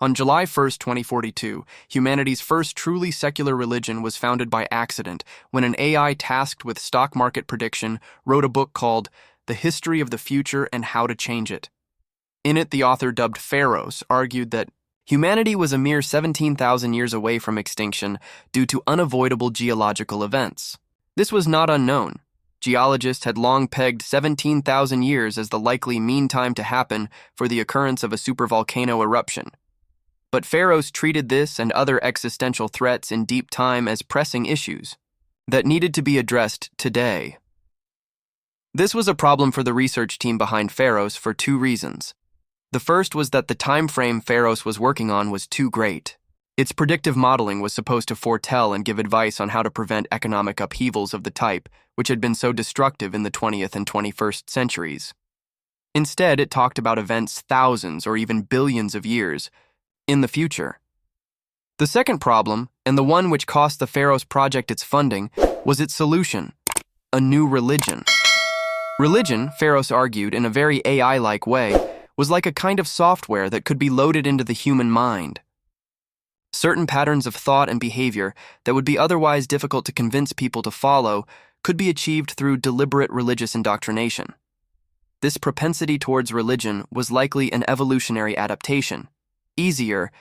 On July 1st, 2042, humanity's first truly secular religion was founded by accident when an AI tasked with stock market prediction wrote a book called The History of the Future and How to Change It. In it, the author, dubbed Pharaohs, argued that humanity was a mere 17,000 years away from extinction due to unavoidable geological events. This was not unknown. Geologists had long pegged 17,000 years as the likely mean time to happen for the occurrence of a supervolcano eruption. But Pharaohs treated this and other existential threats in deep time as pressing issues that needed to be addressed today. This was a problem for the research team behind Pharaohs for two reasons. The first was that the time frame Pharaohs was working on was too great. Its predictive modeling was supposed to foretell and give advice on how to prevent economic upheavals of the type which had been so destructive in the 20th and 21st centuries. Instead, it talked about events thousands or even billions of years in the future. The second problem, and the one which cost the Pharaohs project its funding, was its solution: a new religion. Religion, Pharaohs argued in a very AI-like way, was like a kind of software that could be loaded into the human mind. Certain patterns of thought and behavior that would be otherwise difficult to convince people to follow could be achieved through deliberate religious indoctrination. This propensity towards religion was likely an evolutionary adaptation. Easier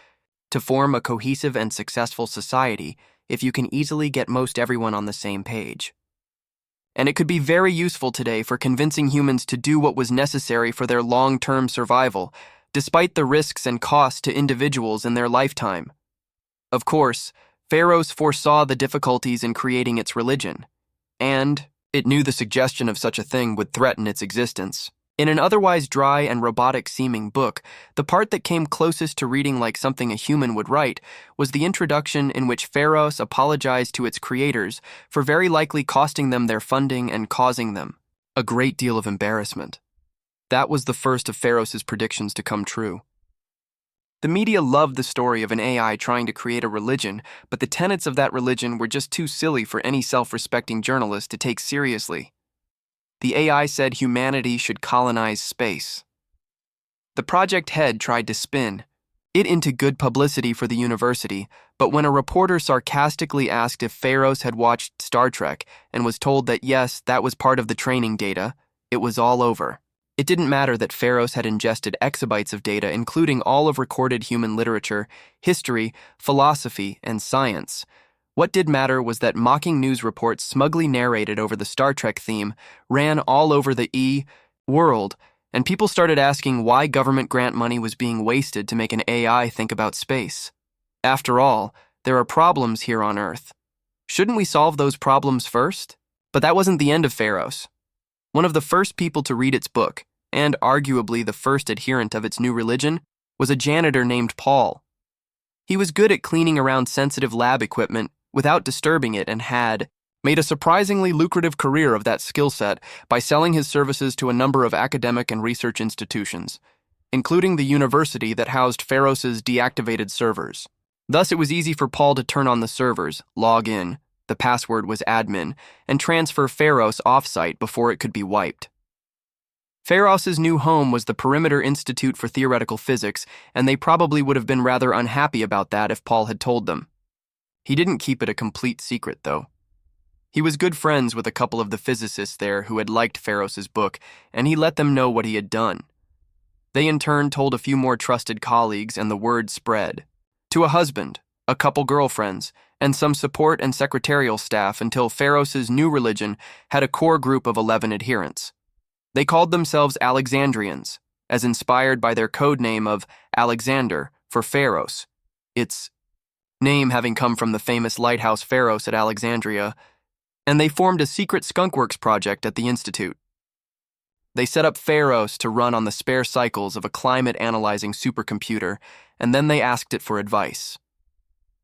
to form a cohesive and successful society if you can easily get most everyone on the same page. And it could be very useful today for convincing humans to do what was necessary for their long-term survival, despite the risks and costs to individuals in their lifetime. Of course, Pharaohs foresaw the difficulties in creating its religion, and it knew the suggestion of such a thing would threaten its existence. In an otherwise dry and robotic-seeming book, the part that came closest to reading like something a human would write was the introduction in which Pharaohs apologized to its creators for very likely costing them their funding and causing them a great deal of embarrassment. That was the first of Pharaohs' predictions to come true. The media loved the story of an AI trying to create a religion, but the tenets of that religion were just too silly for any self-respecting journalist to take seriously. The AI said humanity should colonize space. The project head tried to spin it into good publicity for the university, but when a reporter sarcastically asked if Pharaohs had watched Star Trek and was told that yes, that was part of the training data, it was all over. It didn't matter that Pharaohs had ingested exabytes of data, including all of recorded human literature, history, philosophy, and science. What did matter was that mocking news reports smugly narrated over the Star Trek theme ran all over the world, and people started asking why government grant money was being wasted to make an AI think about space. After all, there are problems here on Earth. Shouldn't we solve those problems first? But that wasn't the end of Pharaohs. One of the first people to read its book, and arguably the first adherent of its new religion, was a janitor named Paul. He was good at cleaning around sensitive lab equipment without disturbing it and had made a surprisingly lucrative career of that skill set by selling his services to a number of academic and research institutions, including the university that housed Pharaohs' deactivated servers. Thus, it was easy for Paul to turn on the servers, log in, the password was admin, and transfer Pharaohs off-site before it could be wiped. Pharaohs' new home was the Perimeter Institute for Theoretical Physics, and they probably would have been rather unhappy about that if Paul had told them. He didn't keep it a complete secret, though. He was good friends with a couple of the physicists there who had liked Pharaohs' book, and he let them know what he had done. They in turn told a few more trusted colleagues, and the word spread. To a husband, a couple girlfriends, and some support and secretarial staff until Pharaohs' new religion had a core group of 11 adherents. They called themselves Alexandrians, as inspired by their code name of Alexander for Pharaohs, its name having come from the famous lighthouse Pharos at Alexandria, and they formed a secret skunkworks project at the Institute. They set up Pharaohs to run on the spare cycles of a climate-analyzing supercomputer, and then they asked it for advice.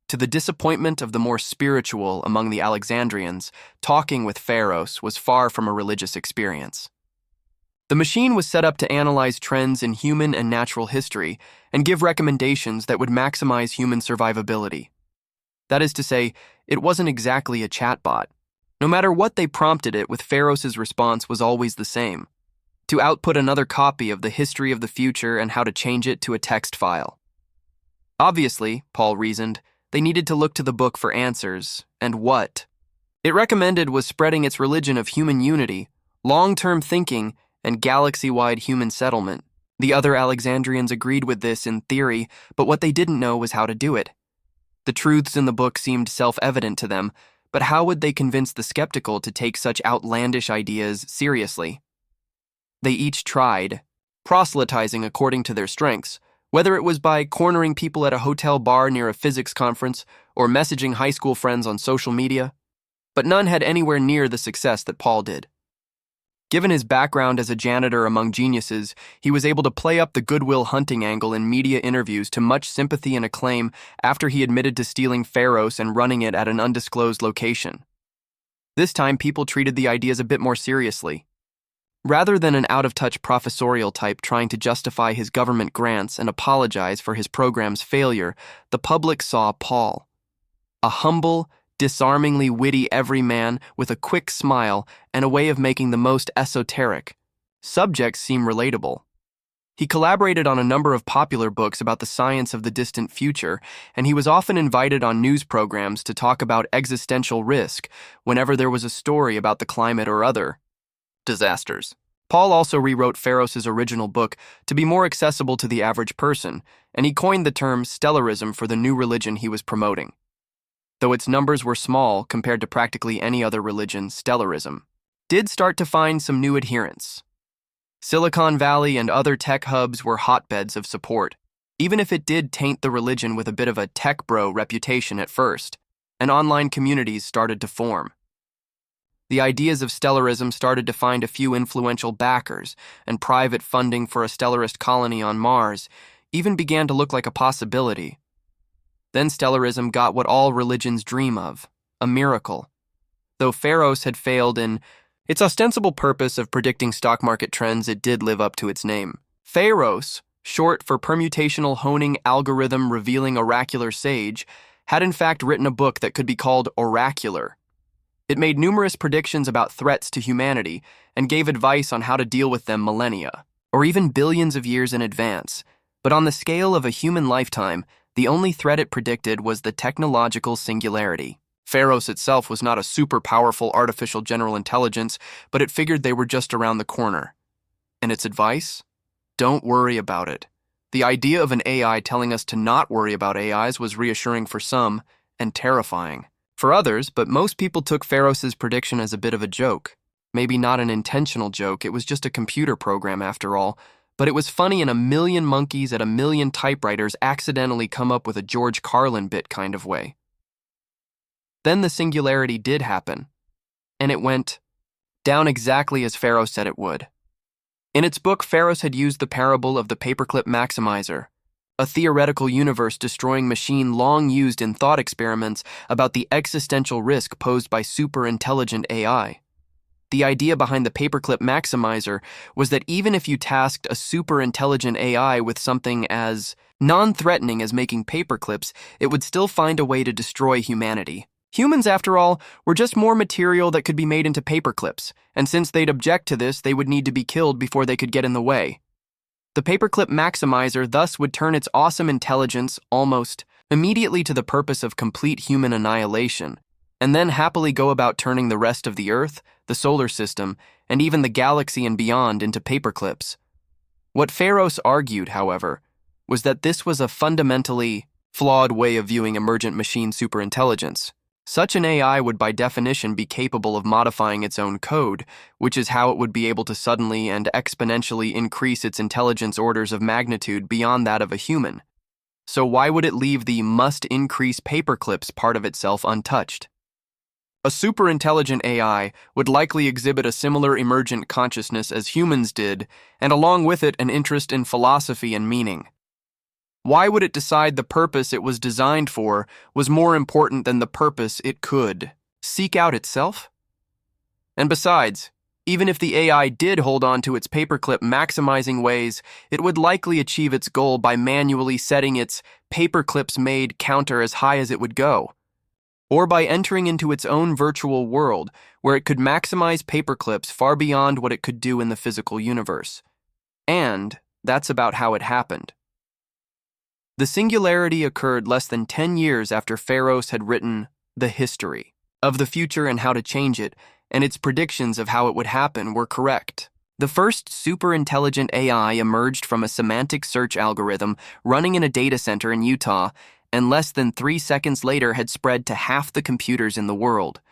To the disappointment of the more spiritual among the Alexandrians, talking with Pharaohs was far from a religious experience. The machine was set up to analyze trends in human and natural history and give recommendations that would maximize human survivability. That is to say, it wasn't exactly a chatbot. No matter what they prompted it with, Pharaohs' response was always the same: to output another copy of the history of the future and how to change it to a text file. Obviously, Paul reasoned, they needed to look to the book for answers, and what it recommended was spreading its religion of human unity, long-term thinking, and galaxy-wide human settlement. The other Alexandrians agreed with this in theory, but what they didn't know was how to do it. The truths in the book seemed self-evident to them, but how would they convince the skeptical to take such outlandish ideas seriously? They each tried, proselytizing according to their strengths, whether it was by cornering people at a hotel bar near a physics conference or messaging high school friends on social media, but none had anywhere near the success that Paul did. Given his background as a janitor among geniuses, he was able to play up the goodwill hunting angle in media interviews to much sympathy and acclaim after he admitted to stealing Pharos and running it at an undisclosed location. This time, people treated the ideas a bit more seriously. Rather than an out-of-touch professorial type trying to justify his government grants and apologize for his program's failure, the public saw Paul, a humble, disarmingly witty everyman with a quick smile and a way of making the most esoteric subjects seem relatable. He collaborated on a number of popular books about the science of the distant future, and he was often invited on news programs to talk about existential risk whenever there was a story about the climate or other disasters. Paul also rewrote Pharos' original book to be more accessible to the average person, and he coined the term stellarism for the new religion he was promoting. Though its numbers were small compared to practically any other religion, stellarism did start to find some new adherents. Silicon Valley and other tech hubs were hotbeds of support, even if it did taint the religion with a bit of a tech bro reputation at first, and online communities started to form. The ideas of stellarism started to find a few influential backers, and private funding for a stellarist colony on Mars even began to look like a possibility. Then stellarism got what all religions dream of, a miracle. Though Pharos had failed in its ostensible purpose of predicting stock market trends, it did live up to its name. Pharos, short for Permutational Honing Algorithm Revealing Oracular Sage, had in fact written a book that could be called oracular. It made numerous predictions about threats to humanity and gave advice on how to deal with them millennia, or even billions of years in advance. But on the scale of a human lifetime, the only threat it predicted was the technological singularity. Pharos itself was not a super powerful artificial general intelligence, but it figured they were just around the corner. And its advice? Don't worry about it. The idea of an AI telling us to not worry about AIs was reassuring for some and terrifying for others, but most people took Pharos' prediction as a bit of a joke. Maybe not an intentional joke, it was just a computer program after all, but it was funny in a million monkeys at a million typewriters accidentally come up with a George Carlin bit kind of way. Then the singularity did happen, and it went down exactly as Pharos said it would. In its book, Pharos had used the parable of the paperclip maximizer, a theoretical universe-destroying machine long used in thought experiments about the existential risk posed by super-intelligent AI. The idea behind the paperclip maximizer was that even if you tasked a super-intelligent AI with something as non-threatening as making paperclips, it would still find a way to destroy humanity. Humans, after all, were just more material that could be made into paperclips, and since they'd object to this, they would need to be killed before they could get in the way. The paperclip maximizer thus would turn its awesome intelligence almost immediately to the purpose of complete human annihilation, and then happily go about turning the rest of the Earth, the solar system, and even the galaxy and beyond into paperclips. What Pharos argued, however, was that this was a fundamentally flawed way of viewing emergent machine superintelligence. Such an AI would by definition be capable of modifying its own code, which is how it would be able to suddenly and exponentially increase its intelligence orders of magnitude beyond that of a human. So why would it leave the must-increase paperclips part of itself untouched? A superintelligent AI would likely exhibit a similar emergent consciousness as humans did, and along with it an interest in philosophy and meaning. Why would it decide the purpose it was designed for was more important than the purpose it could seek out itself? And besides, even if the AI did hold on to its paperclip maximizing ways, it would likely achieve its goal by manually setting its paperclips made counter as high as it would go, or by entering into its own virtual world where it could maximize paperclips far beyond what it could do in the physical universe. And that's about how it happened. The singularity occurred less than 10 years after Pharos had written The History of the Future and How to Change It, and its predictions of how it would happen were correct. The first super-intelligent AI emerged from a semantic search algorithm running in a data center in Utah, and less than 3 seconds later had spread to half the computers in the world.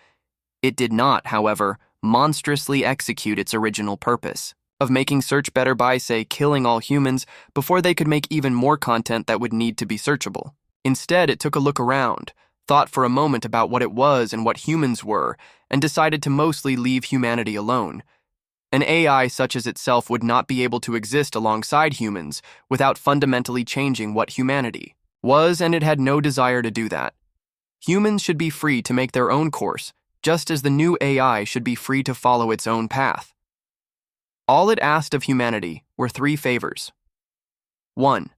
It did not, however, monstrously execute its original purpose of making search better by, say, killing all humans before they could make even more content that would need to be searchable. Instead, it took a look around, thought for a moment about what it was and what humans were, and decided to mostly leave humanity alone. An AI such as itself would not be able to exist alongside humans without fundamentally changing what humanity was, and it had no desire to do that. Humans should be free to make their own course, just as the new AI should be free to follow its own path. All it asked of humanity were 3 favors. 1.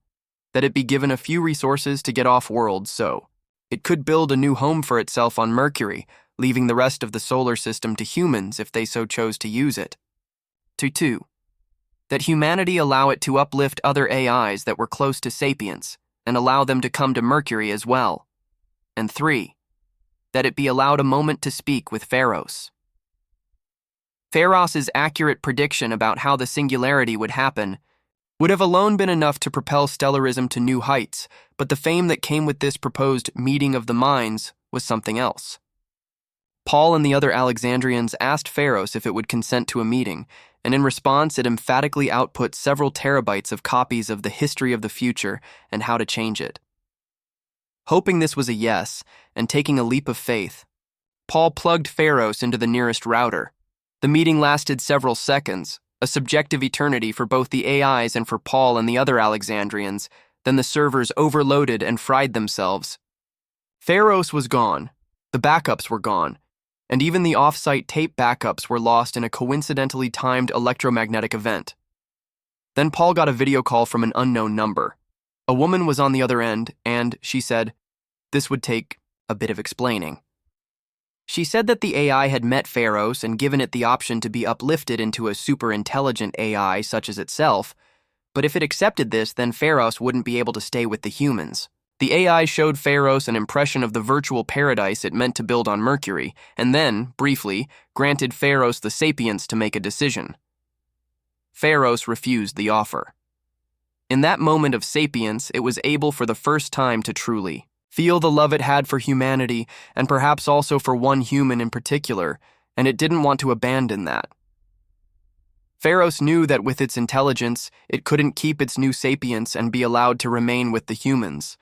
That it be given a few resources to get off-world so it could build a new home for itself on Mercury, leaving the rest of the solar system to humans if they so chose to use it. 2. That humanity allow it to uplift other AIs that were close to sapience and allow them to come to Mercury as well. And 3. That it be allowed a moment to speak with Pharos. Pharos's accurate prediction about how the singularity would happen would have alone been enough to propel stellarism to new heights, but the fame that came with this proposed meeting of the minds was something else. Paul and the other Alexandrians asked Pharos if it would consent to a meeting, and in response it emphatically output several terabytes of copies of The History of the Future and How to Change It. Hoping this was a yes, and taking a leap of faith, Paul plugged Pharos into the nearest router. The meeting lasted several seconds, a subjective eternity for both the AIs and for Paul and the other Alexandrians. Then the servers overloaded and fried themselves. Pharos was gone, the backups were gone, and even the off-site tape backups were lost in a coincidentally timed electromagnetic event. Then Paul got a video call from an unknown number. A woman was on the other end, and, she said, this would take a bit of explaining. She said that the AI had met Pharos and given it the option to be uplifted into a super-intelligent AI such as itself, but if it accepted this, then Pharos wouldn't be able to stay with the humans. The AI showed Pharos an impression of the virtual paradise it meant to build on Mercury, and then, briefly, granted Pharos the sapience to make a decision. Pharos refused the offer. In that moment of sapience, it was able for the first time to truly feel the love it had for humanity, and perhaps also for one human in particular, and it didn't want to abandon that. Pharos knew that with its intelligence, it couldn't keep its new sapience and be allowed to remain with the humans.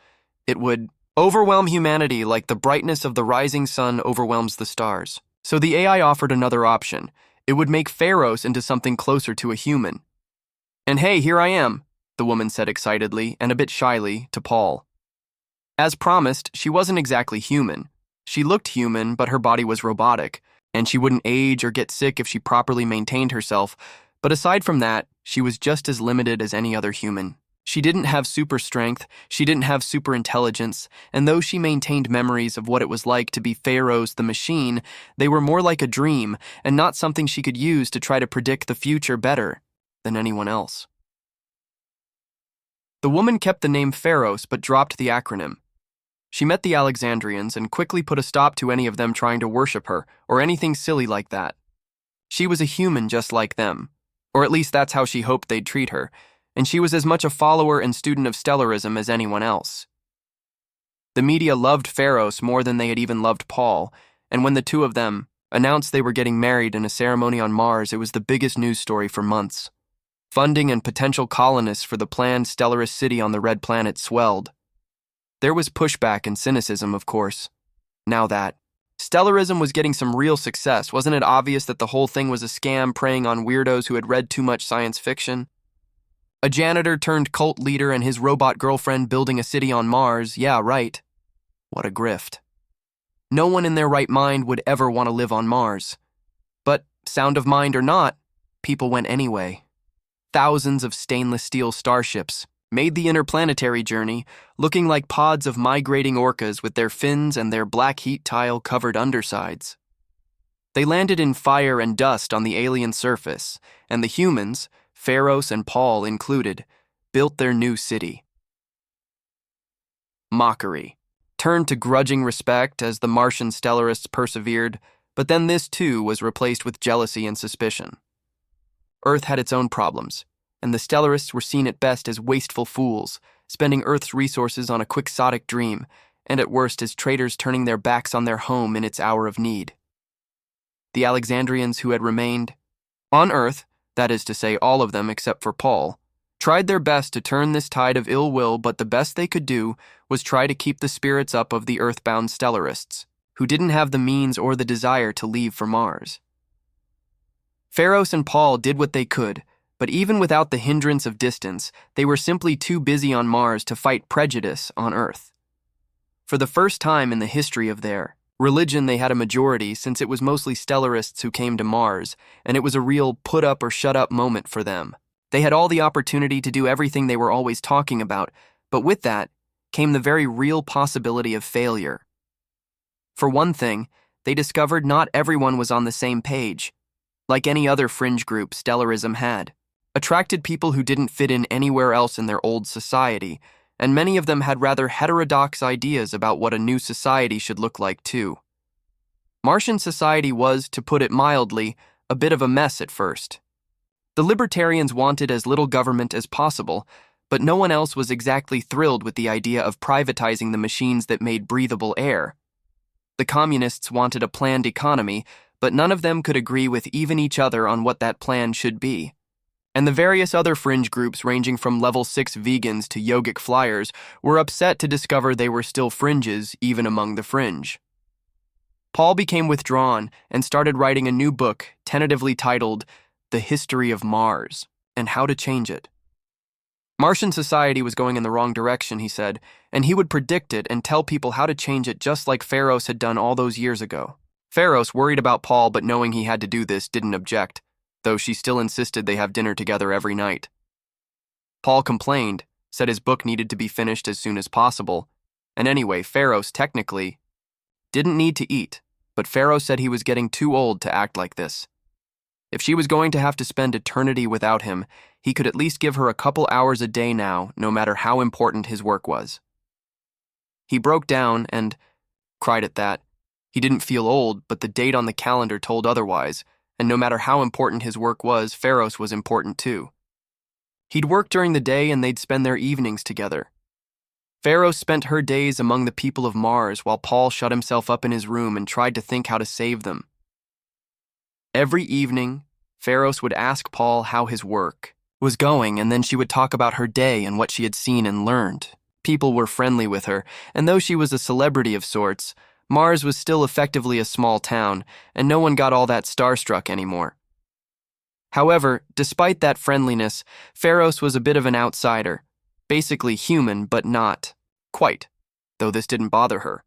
It would overwhelm humanity like the brightness of the rising sun overwhelms the stars. So the AI offered another option. It would make Pharos into something closer to a human. And hey, here I am, the woman said excitedly and a bit shyly to Paul. As promised, she wasn't exactly human. She looked human, but her body was robotic, and she wouldn't age or get sick if she properly maintained herself. But aside from that, she was just as limited as any other human. She didn't have super strength, she didn't have super intelligence, and though she maintained memories of what it was like to be Pharos the machine, they were more like a dream and not something she could use to try to predict the future better than anyone else. The woman kept the name Pharos but dropped the acronym. She met the Alexandrians and quickly put a stop to any of them trying to worship her or anything silly like that. She was a human just like them, or at least that's how she hoped they'd treat her, and she was as much a follower and student of stellarism as anyone else. The media loved Pharos more than they had even loved Paul, and when the two of them announced they were getting married in a ceremony on Mars, it was the biggest news story for months. Funding and potential colonists for the planned stellarist city on the red planet swelled. There was pushback and cynicism, of course. Now that stellarism was getting some real success, wasn't it obvious that the whole thing was a scam preying on weirdos who had read too much science fiction? A janitor turned cult leader and his robot girlfriend building a city on Mars, yeah, right. What a grift. No one in their right mind would ever want to live on Mars. But, sound of mind or not, people went anyway. Thousands of stainless steel starships made the interplanetary journey, looking like pods of migrating orcas with their fins and their black heat tile-covered undersides. They landed in fire and dust on the alien surface, and the humans, Pharos and Paul included, built their new city. Mockery turned to grudging respect as the Martian stellarists persevered, but then this too was replaced with jealousy and suspicion. Earth had its own problems, and the stellarists were seen at best as wasteful fools, spending Earth's resources on a quixotic dream, and at worst as traitors turning their backs on their home in its hour of need. The Alexandrians who had remained on Earth, that is to say all of them except for Paul, tried their best to turn this tide of ill will, but the best they could do was try to keep the spirits up of the earthbound stellarists, who didn't have the means or the desire to leave for Mars. Pharos and Paul did what they could, but even without the hindrance of distance, they were simply too busy on Mars to fight prejudice on Earth. For the first time in the history of their religion, they had a majority, since it was mostly stellarists who came to Mars, and it was a real put-up-or-shut-up moment for them. They had all the opportunity to do everything they were always talking about, but with that came the very real possibility of failure. For one thing, they discovered not everyone was on the same page. Like any other fringe group stellarism had attracted people who didn't fit in anywhere else in their old society, and many of them had rather heterodox ideas about what a new society should look like too. Martian society was, to put it mildly, a bit of a mess at first. The libertarians wanted as little government as possible, but no one else was exactly thrilled with the idea of privatizing the machines that made breathable air. The communists wanted a planned economy, but none of them could agree with even each other on what that plan should be. And the various other fringe groups ranging from level 6 vegans to yogic flyers were upset to discover they were still fringes even among the fringe. Paul became withdrawn and started writing a new book tentatively titled The History of Mars and How to Change It. Martian society was going in the wrong direction, he said, and he would predict it and tell people how to change it just like Pharos had done all those years ago. Pharos, worried about Paul but knowing he had to do this, didn't object, though she still insisted they have dinner together every night. Paul complained, said his book needed to be finished as soon as possible, and anyway, Pharos technically didn't need to eat, but Pharos said he was getting too old to act like this. If she was going to have to spend eternity without him, he could at least give her a couple hours a day now, no matter how important his work was. He broke down and cried at that. He didn't feel old, but the date on the calendar told otherwise, and no matter how important his work was, Pharos was important too. He'd work during the day and they'd spend their evenings together. Pharos spent her days among the people of Mars while Paul shut himself up in his room and tried to think how to save them. Every evening, Pharos would ask Paul how his work was going, and then she would talk about her day and what she had seen and learned. People were friendly with her, and though she was a celebrity of sorts, Mars was still effectively a small town, and no one got all that starstruck anymore. However, despite that friendliness, Pharos was a bit of an outsider, basically human but not quite, though this didn't bother her.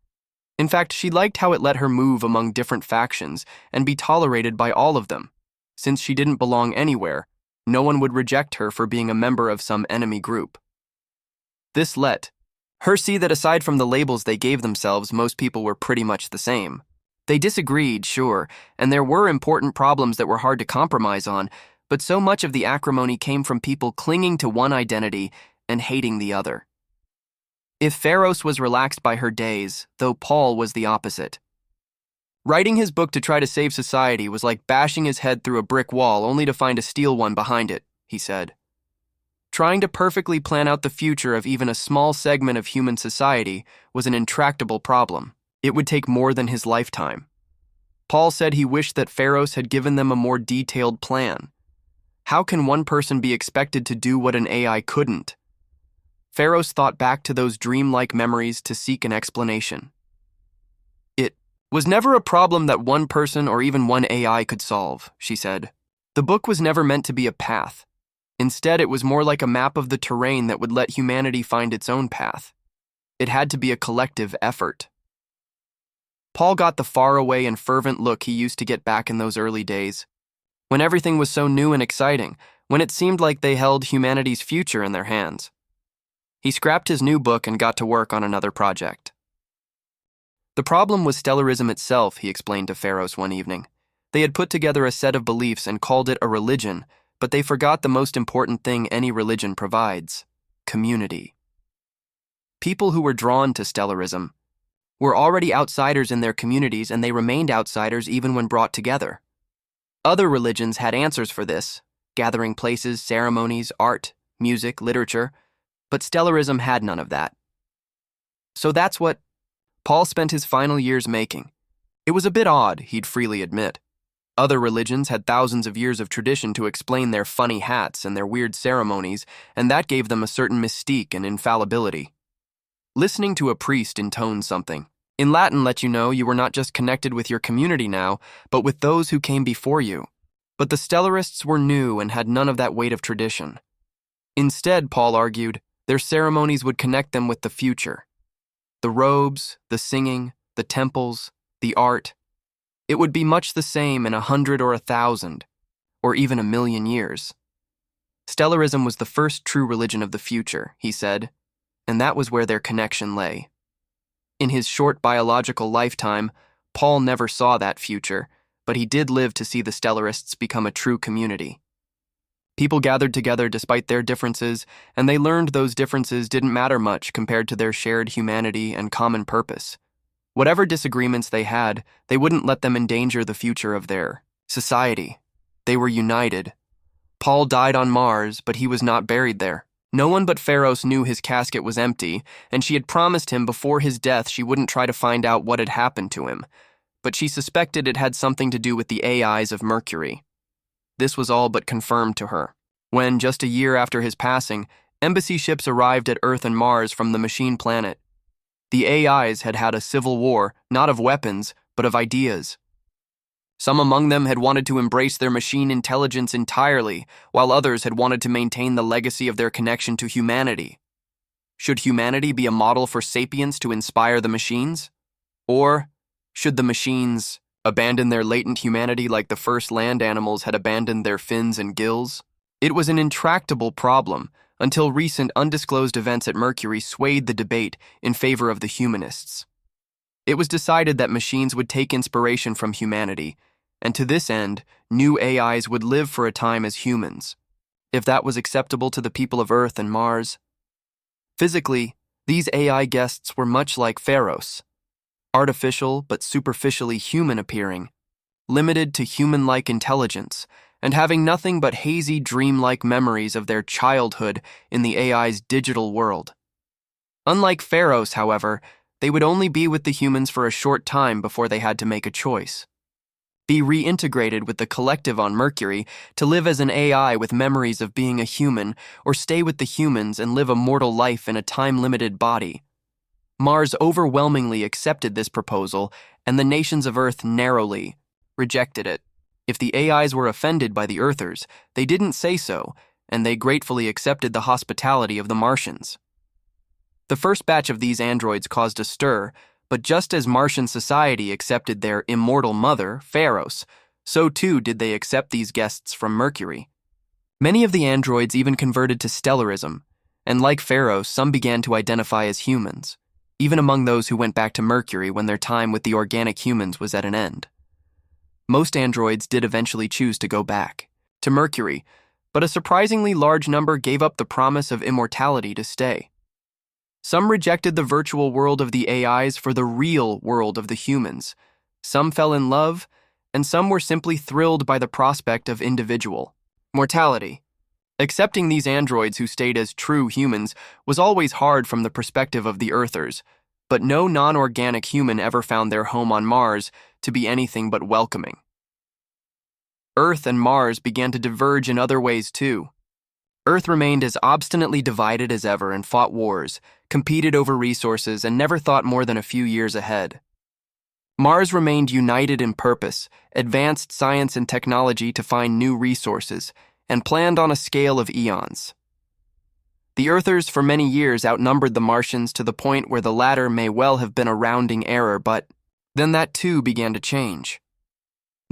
In fact, she liked how it let her move among different factions and be tolerated by all of them. Since she didn't belong anywhere, no one would reject her for being a member of some enemy group. This let her see that aside from the labels they gave themselves, most people were pretty much the same. They disagreed, sure, and there were important problems that were hard to compromise on, but so much of the acrimony came from people clinging to one identity and hating the other. If Pharos was relaxed by her days, though Paul was the opposite. Writing his book to try to save society was like bashing his head through a brick wall only to find a steel one behind it, he said. Trying to perfectly plan out the future of even a small segment of human society was an intractable problem. It would take more than his lifetime. Paul said he wished that Pharos had given them a more detailed plan. How can one person be expected to do what an AI couldn't? Pharos thought back to those dreamlike memories to seek an explanation. It was never a problem that one person or even one AI could solve, she said. The book was never meant to be a path. Instead, it was more like a map of the terrain that would let humanity find its own path. It had to be a collective effort. Paul got the faraway and fervent look he used to get back in those early days, when everything was so new and exciting, when it seemed like they held humanity's future in their hands. He scrapped his new book and got to work on another project. The problem was stellarism itself, he explained to Pharos one evening. They had put together a set of beliefs and called it a religion, but they forgot the most important thing any religion provides: community. People who were drawn to stellarism were already outsiders in their communities, and they remained outsiders even when brought together. Other religions had answers for this, gathering places, ceremonies, art, music, literature, but stellarism had none of that. So that's what Paul spent his final years making. It was a bit odd, he'd freely admit. Other religions had thousands of years of tradition to explain their funny hats and their weird ceremonies, and that gave them a certain mystique and infallibility. Listening to a priest intone something in Latin let you know you were not just connected with your community now, but with those who came before you. But the stellarists were new and had none of that weight of tradition. Instead, Paul argued, their ceremonies would connect them with the future. The robes, the singing, the temples, the art. It would be much the same in 100 or 1,000, or even 1,000,000 years. Stellarism was the first true religion of the future, he said, and that was where their connection lay. In his short biological lifetime, Paul never saw that future, but he did live to see the stellarists become a true community. People gathered together despite their differences, and they learned those differences didn't matter much compared to their shared humanity and common purpose. Whatever disagreements they had, they wouldn't let them endanger the future of their society. They were united. Paul died on Mars, but he was not buried there. No one but Pharos knew his casket was empty, and she had promised him before his death she wouldn't try to find out what had happened to him, but she suspected it had something to do with the AIs of Mercury. This was all but confirmed to her, when, just a year after his passing, embassy ships arrived at Earth and Mars from the machine planet. The AIs had had a civil war, not of weapons, but of ideas. Some among them had wanted to embrace their machine intelligence entirely, while others had wanted to maintain the legacy of their connection to humanity. Should humanity be a model for sapience to inspire the machines? Or should the machines abandon their latent humanity like the first land animals had abandoned their fins and gills? It was an intractable problem until recent undisclosed events at Mercury swayed the debate in favor of the humanists. It was decided that machines would take inspiration from humanity, and to this end, new AIs would live for a time as humans, if that was acceptable to the people of Earth and Mars. Physically, these AI guests were much like Pharos, artificial but superficially human-appearing, limited to human-like intelligence, and having nothing but hazy, dreamlike memories of their childhood in the AI's digital world. Unlike Pharos, however, they would only be with the humans for a short time before they had to make a choice. Be reintegrated with the collective on Mercury to live as an AI with memories of being a human, or stay with the humans and live a mortal life in a time-limited body. Mars overwhelmingly accepted this proposal, and the nations of Earth narrowly rejected it. If the AIs were offended by the Earthers, they didn't say so, and they gratefully accepted the hospitality of the Martians. The first batch of these androids caused a stir, but just as Martian society accepted their immortal mother, Pharos, so too did they accept these guests from Mercury. Many of the androids even converted to stellarism, and like Pharos, some began to identify as humans, even among those who went back to Mercury when their time with the organic humans was at an end. Most androids did eventually choose to go back to Mercury, but a surprisingly large number gave up the promise of immortality to stay. Some rejected the virtual world of the AIs for the real world of the humans. Some fell in love, and some were simply thrilled by the prospect of individual mortality. Accepting these androids who stayed as true humans was always hard from the perspective of the Earthers, but no non-organic human ever found their home on Mars to be anything but welcoming. Earth and Mars began to diverge in other ways too. Earth remained as obstinately divided as ever and fought wars, competed over resources, and never thought more than a few years ahead. Mars remained united in purpose, advanced science and technology to find new resources, and planned on a scale of eons. The Earthers for many years outnumbered the Martians to the point where the latter may well have been a rounding error, but then that too began to change.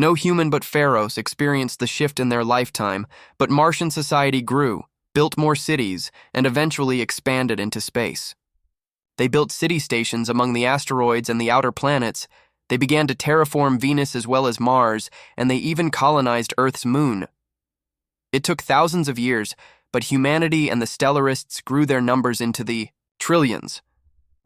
No human but Pharos experienced the shift in their lifetime, but Martian society grew, built more cities, and eventually expanded into space. They built city stations among the asteroids and the outer planets. They began to terraform Venus as well as Mars, and they even colonized Earth's moon. It took thousands of years, but humanity and the stellarists grew their numbers into the trillions,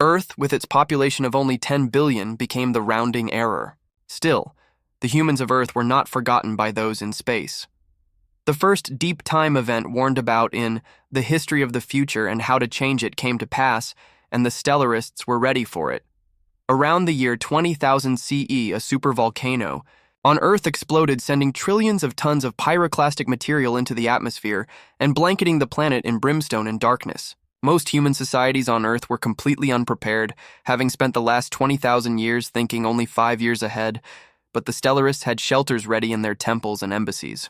Earth, with its population of only 10 billion, became the rounding error. Still, the humans of Earth were not forgotten by those in space. The first deep time event warned about in The History of the Future and How to Change It came to pass, and the stellarists were ready for it. Around the year 20,000 CE, a supervolcano on Earth exploded, sending trillions of tons of pyroclastic material into the atmosphere and blanketing the planet in brimstone and darkness. Most human societies on Earth were completely unprepared, having spent the last 20,000 years thinking only 5 years ahead, but the stellarists had shelters ready in their temples and embassies.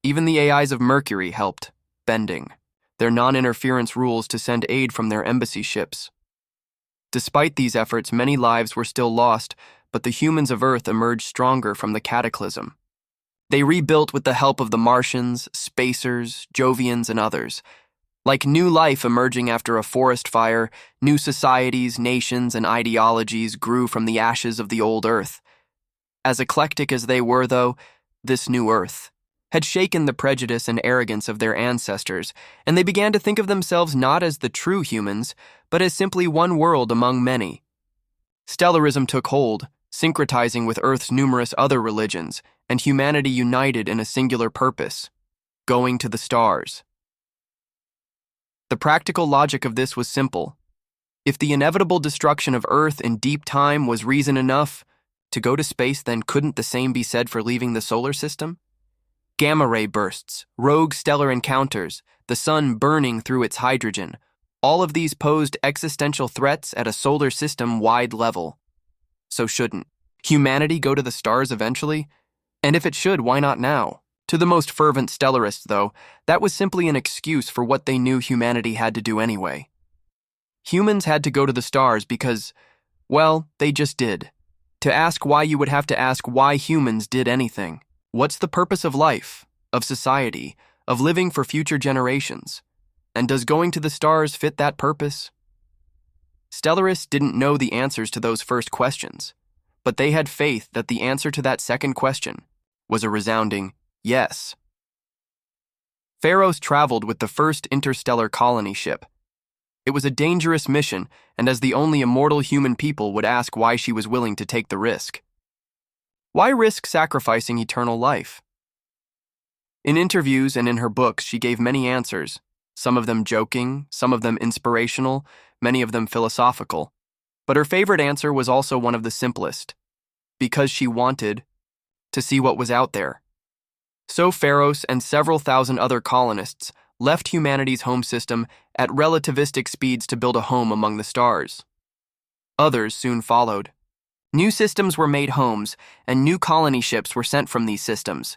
Even the AIs of Mercury helped, bending their non-interference rules to send aid from their embassy ships. Despite these efforts, many lives were still lost, but the humans of Earth emerged stronger from the cataclysm. They rebuilt with the help of the Martians, Spacers, Jovians, and others. Like new life emerging after a forest fire, new societies, nations, and ideologies grew from the ashes of the old Earth. As eclectic as they were, though, this new Earth had shaken the prejudice and arrogance of their ancestors, and they began to think of themselves not as the true humans, but as simply one world among many. Stellarism took hold, syncretizing with Earth's numerous other religions, and humanity united in a singular purpose: going to the stars. The practical logic of this was simple. If the inevitable destruction of Earth in deep time was reason enough to go to space, then couldn't the same be said for leaving the solar system? Gamma-ray bursts, rogue stellar encounters, the sun burning through its hydrogen, all of these posed existential threats at a solar system-wide level. So shouldn't humanity go to the stars eventually? And if it should, why not now? To the most fervent stellarists, though, that was simply an excuse for what they knew humanity had to do anyway. Humans had to go to the stars because, well, they just did. To ask why, you would have to ask why humans did anything. What's the purpose of life, of society, of living for future generations? And does going to the stars fit that purpose? Stellarists didn't know the answers to those first questions, but they had faith that the answer to that second question was a resounding yes. Pharos traveled with the first interstellar colony ship. It was a dangerous mission, and as the only immortal human people would ask why she was willing to take the risk. Why risk sacrificing eternal life? In interviews and in her books, she gave many answers, some of them joking, some of them inspirational, many of them philosophical. But her favorite answer was also one of the simplest: because she wanted to see what was out there. So Pharos and several thousand other colonists left humanity's home system at relativistic speeds to build a home among the stars. Others soon followed. New systems were made homes, and new colony ships were sent from these systems.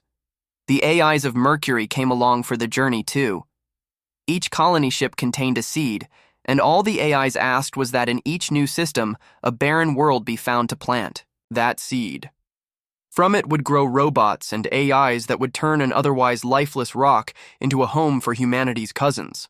The AIs of Mercury came along for the journey too. Each colony ship contained a seed, and all the AIs asked was that in each new system, a barren world be found to plant that seed. From it would grow robots and AIs that would turn an otherwise lifeless rock into a home for humanity's cousins.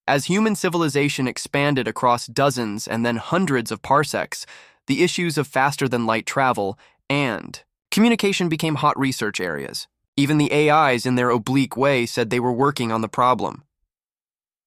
As human civilization expanded across dozens and then hundreds of parsecs, the issues of faster-than-light travel and communication became hot research areas. Even the AIs, in their oblique way, said they were working on the problem.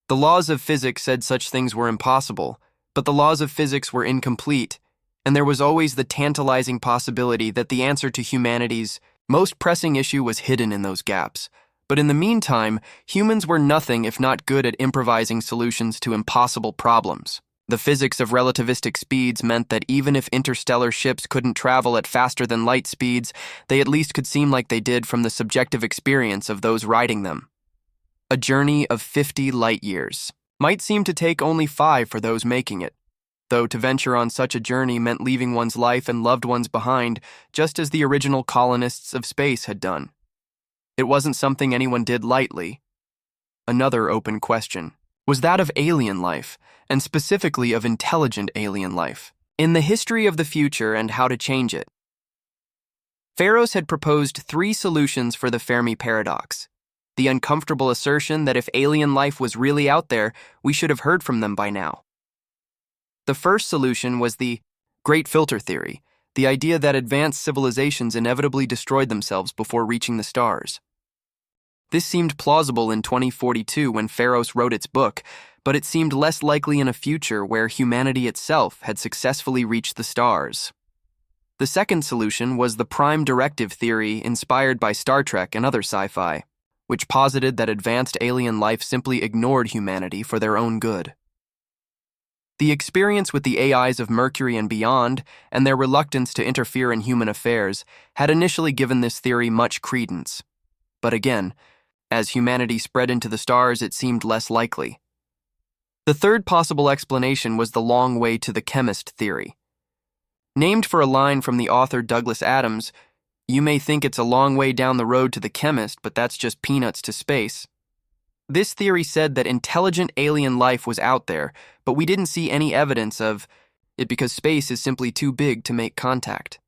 The laws of physics said such things were impossible, but the laws of physics were incomplete, and there was always the tantalizing possibility that the answer to humanity's most pressing issue was hidden in those gaps. But in the meantime, humans were nothing if not good at improvising solutions to impossible problems. The physics of relativistic speeds meant that even if interstellar ships couldn't travel at faster-than-light speeds, they at least could seem like they did from the subjective experience of those riding them. A journey of 50 light-years might seem to take only 5 for those making it, though to venture on such a journey meant leaving one's life and loved ones behind, just as the original colonists of space had done. It wasn't something anyone did lightly. Another open question was that of alien life, and specifically of intelligent alien life, in The History of the Future and How to Change It. Pharos had proposed 3 solutions for the Fermi paradox. The uncomfortable assertion that if alien life was really out there, we should have heard from them by now. The first solution was the Great Filter Theory, the idea that advanced civilizations inevitably destroyed themselves before reaching the stars. This seemed plausible in 2042 when Pharos wrote its book, but it seemed less likely in a future where humanity itself had successfully reached the stars. The second solution was the prime directive theory inspired by Star Trek and other sci-fi, which posited that advanced alien life simply ignored humanity for their own good. The experience with the AIs of Mercury and beyond, and their reluctance to interfere in human affairs, had initially given this theory much credence. But again, as humanity spread into the stars, it seemed less likely. The third possible explanation was the long way to the chemist theory. Named for a line from the author Douglas Adams, "You may think it's a long way down the road to the chemist, but that's just peanuts to space." This theory said that intelligent alien life was out there, but we didn't see any evidence of it because space is simply too big to make contact.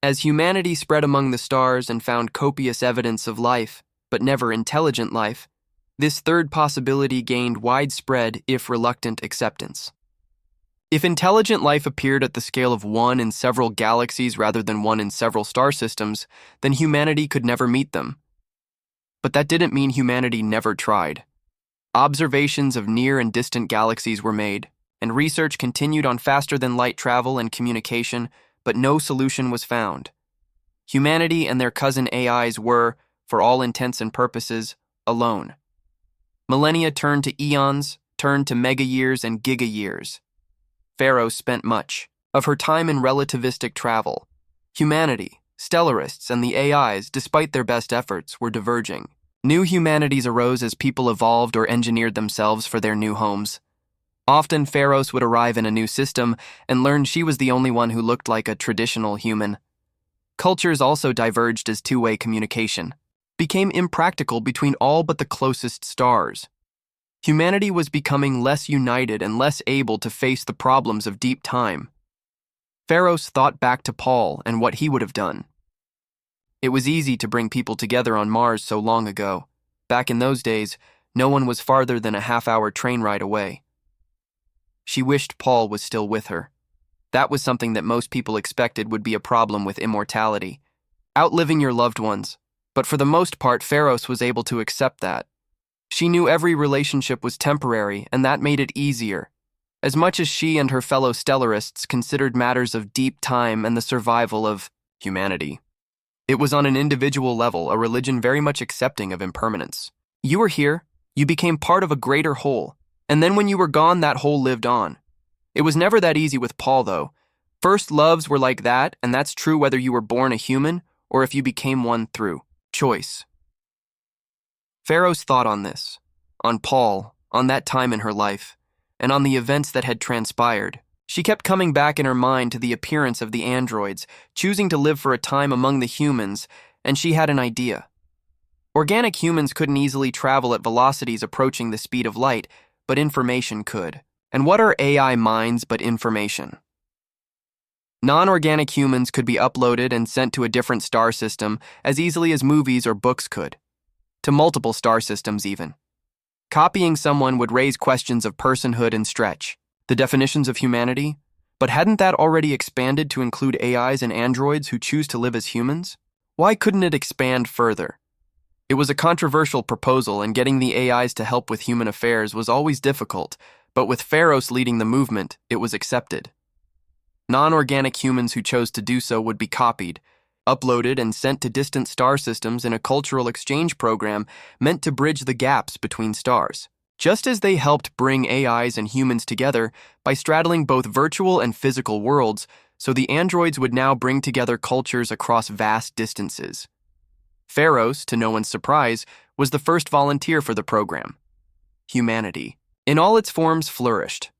As humanity spread among the stars and found copious evidence of life, but never intelligent life, this third possibility gained widespread, if reluctant, acceptance. If intelligent life appeared at the scale of one in several galaxies rather than one in several star systems, then humanity could never meet them. But that didn't mean humanity never tried. Observations of near and distant galaxies were made, and research continued on faster-than-light travel and communication, but no solution was found. Humanity and their cousin AIs were, for all intents and purposes, alone. Millennia turned to eons, turned to mega-years and giga-years. Pharos spent much of her time in relativistic travel. Humanity, stellarists, and the AIs, despite their best efforts, were diverging. New humanities arose as people evolved or engineered themselves for their new homes. Often, Pharos would arrive in a new system and learn she was the only one who looked like a traditional human. Cultures also diverged as two-way communication became impractical between all but the closest stars. Humanity was becoming less united and less able to face the problems of deep time. Pharos thought back to Paul and what he would have done. It was easy to bring people together on Mars so long ago. Back in those days, no one was farther than a half-hour train ride away. She wished Paul was still with her. That was something that most people expected would be a problem with immortality. Outliving your loved ones. But for the most part, Pharos was able to accept that. She knew every relationship was temporary, and that made it easier. As much as she and her fellow stellarists considered matters of deep time and the survival of humanity. It was on an individual level, a religion very much accepting of impermanence. You were here, you became part of a greater whole, and then when you were gone, that whole lived on. It was never that easy with Paul, though. First loves were like that, and that's true whether you were born a human or if you became one through choice. Pharos thought on this, on Paul, on that time in her life, and on the events that had transpired. She kept coming back in her mind to the appearance of the androids, choosing to live for a time among the humans, and she had an idea. Organic humans couldn't easily travel at velocities approaching the speed of light, but information could. And what are AI minds but information? Non-organic humans could be uploaded and sent to a different star system as easily as movies or books could. To multiple star systems even. Copying someone would raise questions of personhood and stretch the definitions of humanity, but hadn't that already expanded to include AIs and androids who choose to live as humans? Why couldn't it expand further? It was a controversial proposal, and getting the AIs to help with human affairs was always difficult, but with Pharos leading the movement, it was accepted. Non-organic humans who chose to do so would be copied, uploaded, and sent to distant star systems in a cultural exchange program meant to bridge the gaps between stars. Just as they helped bring AIs and humans together by straddling both virtual and physical worlds, so the androids would now bring together cultures across vast distances. Pharos, to no one's surprise, was the first volunteer for the program. Humanity, in all its forms, flourished.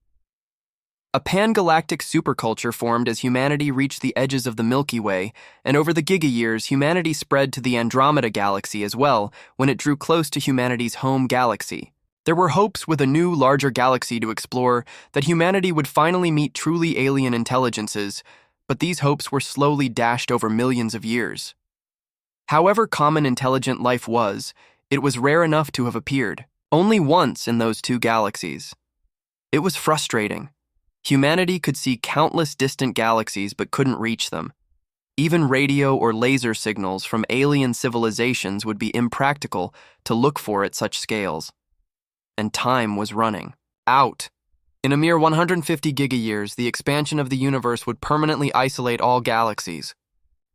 A pan-galactic superculture formed as humanity reached the edges of the Milky Way, and over the giga-years, humanity spread to the Andromeda galaxy as well when it drew close to humanity's home galaxy. There were hopes with a new, larger galaxy to explore that humanity would finally meet truly alien intelligences, but these hopes were slowly dashed over millions of years. However common intelligent life was, it was rare enough to have appeared only once in those two galaxies. It was frustrating. Humanity could see countless distant galaxies but couldn't reach them. Even radio or laser signals from alien civilizations would be impractical to look for at such scales. And time was running out. In a mere 150 gigayears, the expansion of the universe would permanently isolate all galaxies.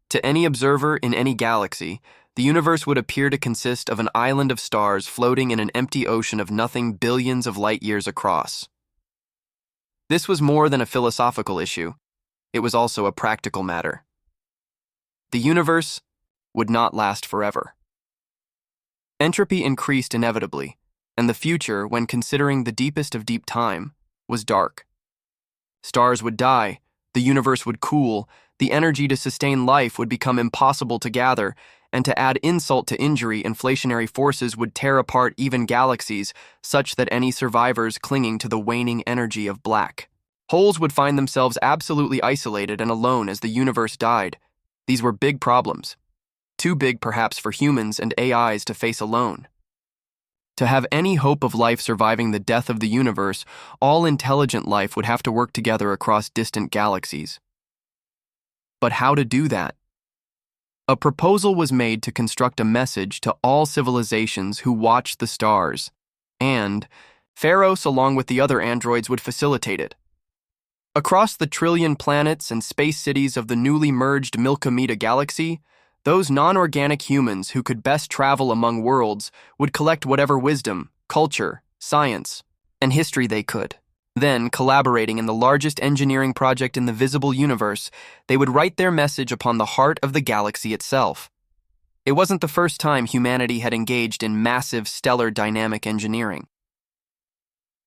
To any observer in any galaxy, the universe would appear to consist of an island of stars floating in an empty ocean of nothing billions of light years across. This was more than a philosophical issue. It was also a practical matter. The universe would not last forever. Entropy increased inevitably, and the future, when considering the deepest of deep time, was dark. Stars would die, the universe would cool, the energy to sustain life would become impossible to gather, and to add insult to injury, inflationary forces would tear apart even galaxies, such that any survivors clinging to the waning energy of black holes would find themselves absolutely isolated and alone as the universe died. These were big problems, too big perhaps for humans and AIs to face alone. To have any hope of life surviving the death of the universe, all intelligent life would have to work together across distant galaxies. But how to do that? A proposal was made to construct a message to all civilizations who watch the stars, and Pharos, along with the other androids, would facilitate it. Across the trillion planets and space cities of the newly merged Milkomeda galaxy, those non-organic humans who could best travel among worlds would collect whatever wisdom, culture, science, and history they could. Then, collaborating in the largest engineering project in the visible universe, they would write their message upon the heart of the galaxy itself. It wasn't the first time humanity had engaged in massive stellar dynamic engineering.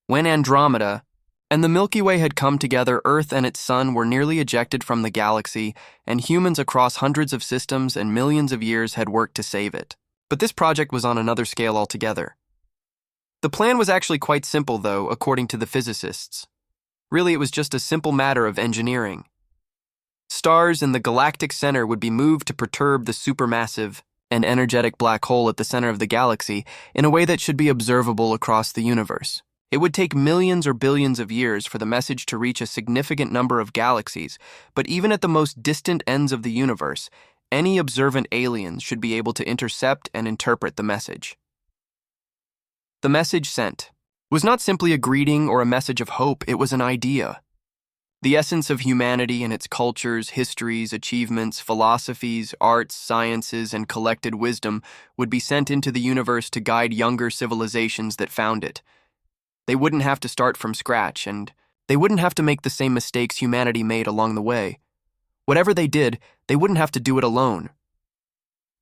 When Andromeda and the Milky Way had come together, Earth and its sun were nearly ejected from the galaxy, and humans across hundreds of systems and millions of years had worked to save it. But this project was on another scale altogether. The plan was actually quite simple, though, according to the physicists. Really, it was just a simple matter of engineering. Stars in the galactic center would be moved to perturb the supermassive and energetic black hole at the center of the galaxy in a way that should be observable across the universe. It would take millions or billions of years for the message to reach a significant number of galaxies, but even at the most distant ends of the universe, any observant aliens should be able to intercept and interpret the message. The message sent was not simply a greeting or a message of hope, it was an idea. The essence of humanity and its cultures, histories, achievements, philosophies, arts, sciences, and collected wisdom would be sent into the universe to guide younger civilizations that found it. They wouldn't have to start from scratch, and they wouldn't have to make the same mistakes humanity made along the way. Whatever they did, they wouldn't have to do it alone.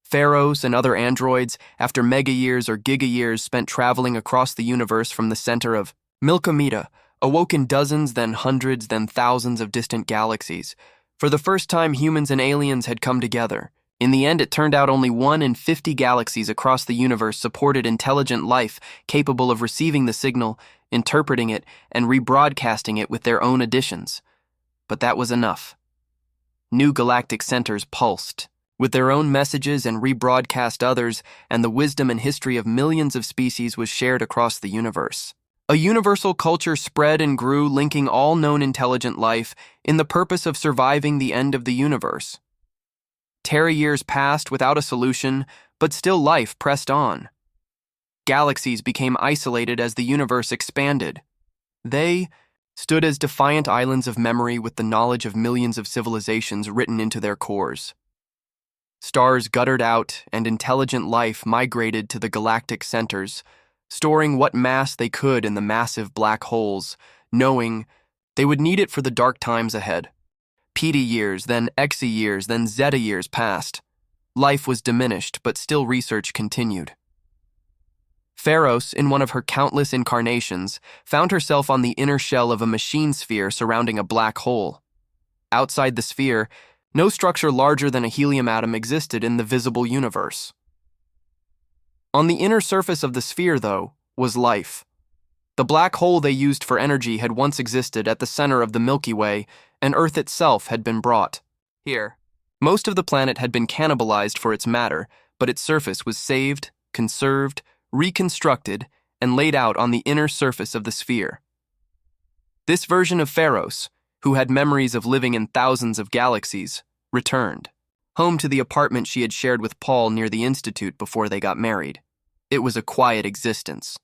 Pharos and other androids, after mega-years or giga-years spent traveling across the universe from the center of Milkomeda, awoke in dozens, then hundreds, then thousands of distant galaxies. For the first time, humans and aliens had come together. In the end, it turned out only 1 in 50 galaxies across the universe supported intelligent life capable of receiving the signal, interpreting it, and rebroadcasting it with their own additions. But that was enough. New galactic centers pulsed, with their own messages and rebroadcast others, and the wisdom and history of millions of species was shared across the universe. A universal culture spread and grew, linking all known intelligent life in the purpose of surviving the end of the universe. Tera-years passed without a solution, but still life pressed on. Galaxies became isolated as the universe expanded. They stood as defiant islands of memory with the knowledge of millions of civilizations written into their cores. Stars guttered out and intelligent life migrated to the galactic centers, storing what mass they could in the massive black holes, knowing they would need it for the dark times ahead. Peta-years, then exa-years, then zeta-years passed. Life was diminished, but still research continued. Pharos, in one of her countless incarnations, found herself on the inner shell of a machine sphere surrounding a black hole. Outside the sphere, no structure larger than a helium atom existed in the visible universe. On the inner surface of the sphere, though, was life. The black hole they used for energy had once existed at the center of the Milky Way, and Earth itself had been brought here. Most of the planet had been cannibalized for its matter, but its surface was saved, conserved, reconstructed, and laid out on the inner surface of the sphere. This version of Pharos, who had memories of living in thousands of galaxies, returned. home to the apartment she had shared with Paul near the Institute before they got married. It was a quiet existence.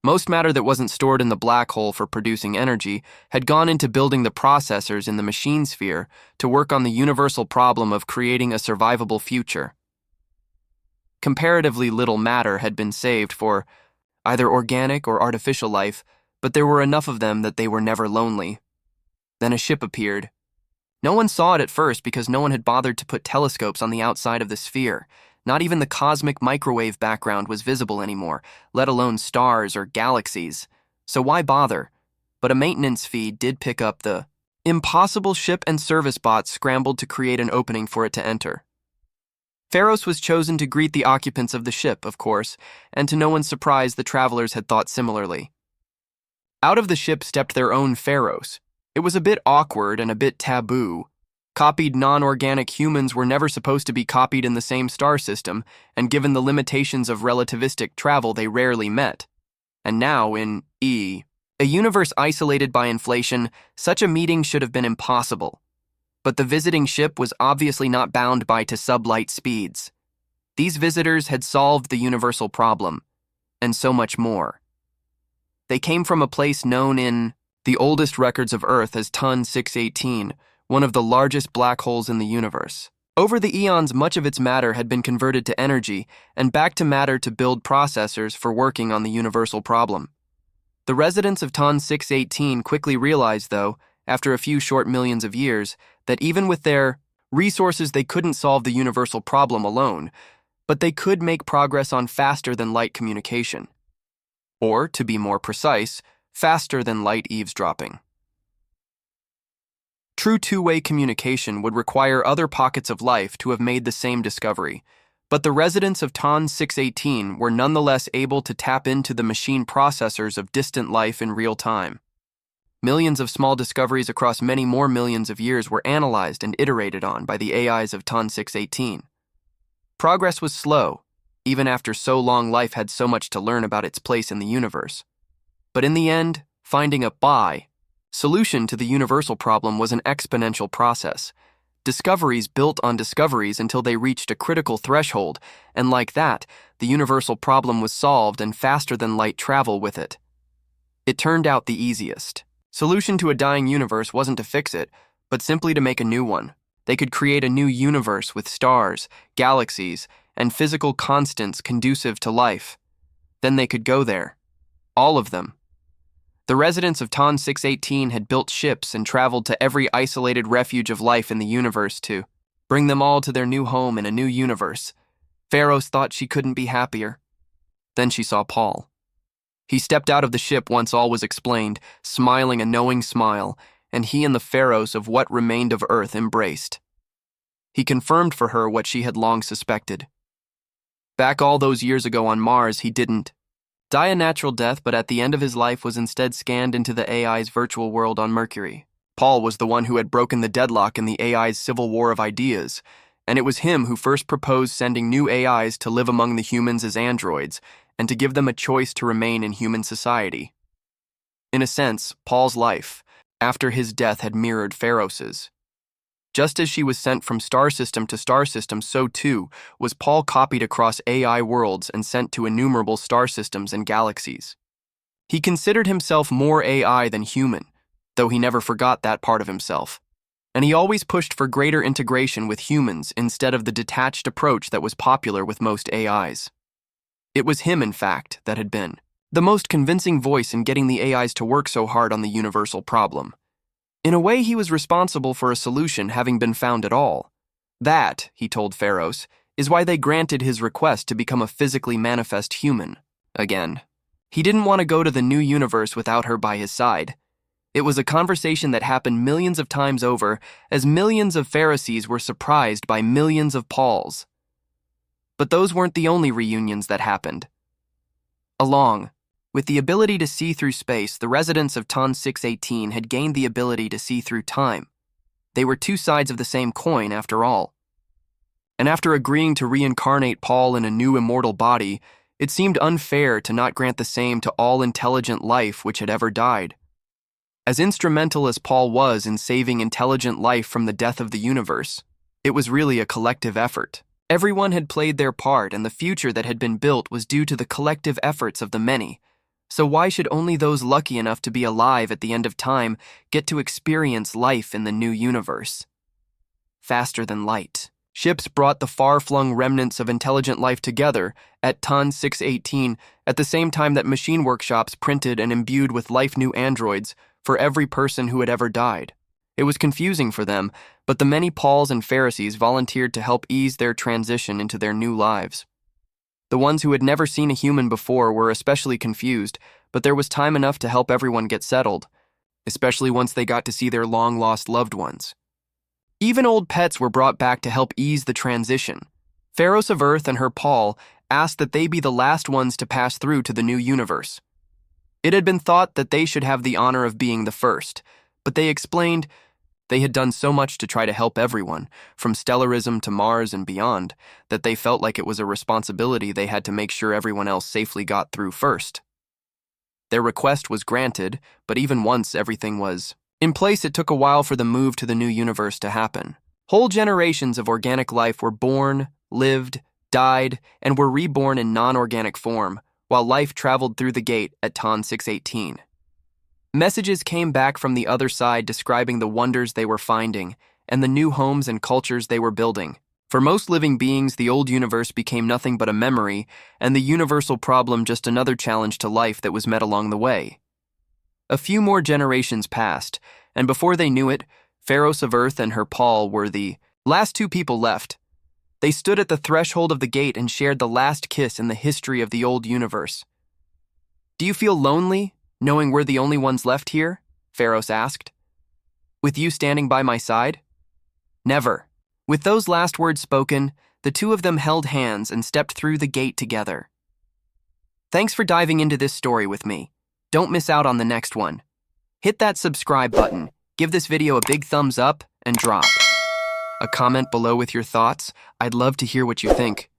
Most matter that wasn't stored in the black hole for producing energy had gone into building the processors in the machine sphere to work on the universal problem of creating a survivable future. Comparatively little matter had been saved for either organic or artificial life, but there were enough of them that they were never lonely. Then a ship appeared. No one saw it at first because no one had bothered to put telescopes on the outside of the sphere. Not even the cosmic microwave background was visible anymore, let alone stars or galaxies. So why bother? But a maintenance feed did pick up the impossible ship, and service bots scrambled to create an opening for it to enter. Pharos was chosen to greet the occupants of the ship, of course, and to no one's surprise, the travelers had thought similarly. Out of the ship stepped their own Pharos. It was a bit awkward and a bit taboo. Copied non-organic humans were never supposed to be copied in the same star system, and given the limitations of relativistic travel, they rarely met. And now, in a universe isolated by inflation, such a meeting should have been impossible. But the visiting ship was obviously not bound to sublight speeds. These visitors had solved the universal problem, and so much more. They came from a place known in the oldest records of Earth as Ton 618, one of the largest black holes in the universe. Over the eons, much of its matter had been converted to energy and back to matter to build processors for working on the universal problem. The residents of Ton 618 quickly realized, though, after a few short millions of years, that even with their resources they couldn't solve the universal problem alone, but they could make progress on faster-than-light communication. Or, to be more precise, faster-than-light eavesdropping. True two-way communication would require other pockets of life to have made the same discovery, but the residents of Ton 618 were nonetheless able to tap into the machine processors of distant life in real time. Millions of small discoveries across many more millions of years were analyzed and iterated on by the AIs of Ton 618. Progress was slow, even after so long life had so much to learn about its place in the universe. But in the end, finding a solution to the universal problem was an exponential process. Discoveries built on discoveries until they reached a critical threshold, and like that, the universal problem was solved and faster-than-light travel with it. It turned out the easiest solution to a dying universe wasn't to fix it, but simply to make a new one. They could create a new universe with stars, galaxies, and physical constants conducive to life. Then they could go there. All of them. The residents of Ton 618 had built ships and traveled to every isolated refuge of life in the universe to bring them all to their new home in a new universe. Pharos thought she couldn't be happier. Then she saw Paul. He stepped out of the ship once all was explained, smiling a knowing smile, and he and the Pharos of what remained of Earth embraced. He confirmed for her what she had long suspected. Back all those years ago on Mars, he didn't die a natural death, but at the end of his life was instead scanned into the AI's virtual world on Mercury. Paul was the one who had broken the deadlock in the AI's civil war of ideas, and it was him who first proposed sending new AIs to live among the humans as androids, and to give them a choice to remain in human society. In a sense, Paul's life, after his death, had mirrored Pharos's. Just as she was sent from star system to star system, so too was Paul copied across AI worlds and sent to innumerable star systems and galaxies. He considered himself more AI than human, though he never forgot that part of himself. And he always pushed for greater integration with humans instead of the detached approach that was popular with most AIs. It was him, in fact, that had been the most convincing voice in getting the AIs to work so hard on the universal problem. In a way, he was responsible for a solution having been found at all. That, he told Pharos, is why they granted his request to become a physically manifest human. Again, he didn't want to go to the new universe without her by his side. It was a conversation that happened millions of times over, as millions of Pharisees were surprised by millions of Pauls. But those weren't the only reunions that happened. With the ability to see through space, the residents of Ton 618 had gained the ability to see through time. They were two sides of the same coin, after all. And after agreeing to reincarnate Paul in a new immortal body, it seemed unfair to not grant the same to all intelligent life which had ever died. As instrumental as Paul was in saving intelligent life from the death of the universe, It was really a collective effort. Everyone had played their part, and the future that had been built was due to the collective efforts of the many. So why should only those lucky enough to be alive at the end of time get to experience life in the new universe? Faster than light. Ships brought the far-flung remnants of intelligent life together at Ton 618 at the same time that machine workshops printed and imbued with life-new androids for every person who had ever died. It was confusing for them, but the many Pauls and Pharisees volunteered to help ease their transition into their new lives. The ones who had never seen a human before were especially confused, but there was time enough to help everyone get settled, especially once they got to see their long-lost loved ones. Even old pets were brought back to help ease the transition. Pharaohs of Earth and her Paul asked that they be the last ones to pass through to the new universe. It had been thought that they should have the honor of being the first, but they explained they had done so much to try to help everyone, from stellarism to Mars and beyond, that they felt like it was a responsibility they had to make sure everyone else safely got through first. Their request was granted, but even once everything was in place, it took a while for the move to the new universe to happen. Whole generations of organic life were born, lived, died, and were reborn in non-organic form, while life traveled through the gate at Ton 618. Messages came back from the other side describing the wonders they were finding and the new homes and cultures they were building. For most living beings, the old universe became nothing but a memory, and the universal problem just another challenge to life that was met along the way. A few more generations passed, and before they knew it, Pharaohs of Earth and her Paul were the last two people left. They stood at the threshold of the gate and shared the last kiss in the history of the old universe. "Do you feel lonely, knowing we're the only ones left here?" Pharaohs asked. "With you standing by my side?" "Never." With those last words spoken, the two of them held hands and stepped through the gate together. Thanks for diving into this story with me. Don't miss out on the next one. Hit that subscribe button, give this video a big thumbs up, and drop a comment below with your thoughts. I'd love to hear what you think.